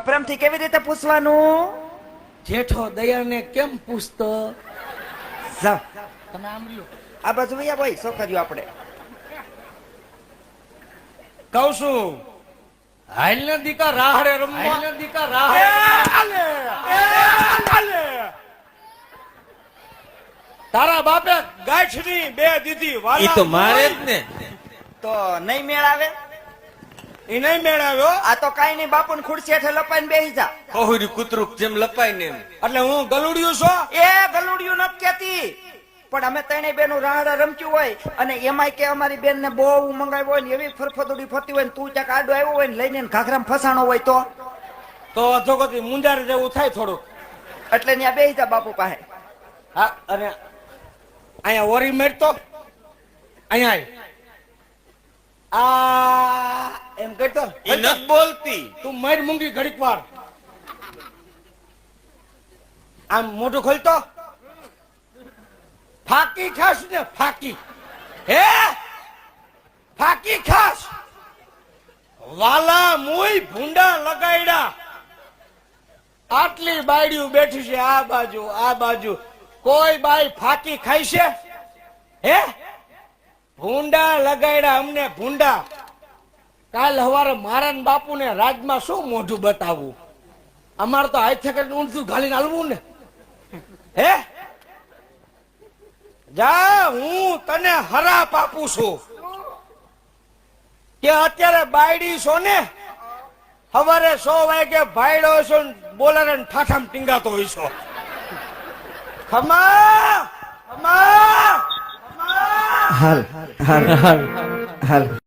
પ્રેમથી કેવી રીતે પૂછવાનું? જેઠો દયાને કેમ પૂછતો? જાવ તમે આમ લ્યો. આ બાજુ વયા ભાઈ છોકરીઓ આપણે કહું છું હાલ ને દીકા રાહડે રમવા, હાલ ને દીકા રાહડે તારા બાપે ગાંઠની બે દીધી ઈ તો મારે જ ને. તો નહીં મેળ આવે. ઈ નહીં મેળવ્યો. આ તો કાઈ નહીં, બાપુ ખુરશી હેઠે લપાઈને બેસી જા. કહોરી કૂતરું જેમ લપાય ને એમ. એટલે હું ગલુડિયું છો? એ ગલુડિયું નથી કેતી, પણ અમે ત્રણેય બેનું રાહડા રમચ્યું હોય અને એમાંય કે અમારી બેન ને બહુ મંગાવ્યો હોય ને એવી ફરફદુડી ફરતી હોય ને તું ક્યાંક આડો આવ્યો હોય ને લઈને ઘાઘરામાં ફસાણો હોય તો અધોગતિ મુંજાર જેવું થાય થોડુંક. એટલે ત્યાં બેસી જા બાપુ પાસે. હા, અને અહીંયા ઓરી મેળતો અહીંયા આ એમ કરતો ઈ નથી બોલતી. તું માર મૂંગી ઘડીક વાર આમ મોઢું ખોલતો. ફાકી ખાસ ને ફાકી, હે ફાકી ખાસ. વાલા મુય ભૂંડા લગાડ્યા. આટલી બાયડીઓ બેઠી છે આ બાજુ, કોઈ બાઈ ફાકી ખાઈ છે? હે ભૂંડા લગાડ્યા અમને ભૂંડા. કાલ હવારે મારા ને બાપુ ને રાજમાં શું મોઢું બતાવવું? અમારે તો હાથ કરી ઊંધું ઘાલીને હાલવું ને. હે જા, હું તને હરાપ આપું છું કે અત્યારે બાયડી છો ને, સવારે 100 વાગે ભાઈડો છો ને બોલારે ઠાઠામ ટીંગાતો હોય છો. ખમા ખમા હાલ હાલ હાલ હાલ.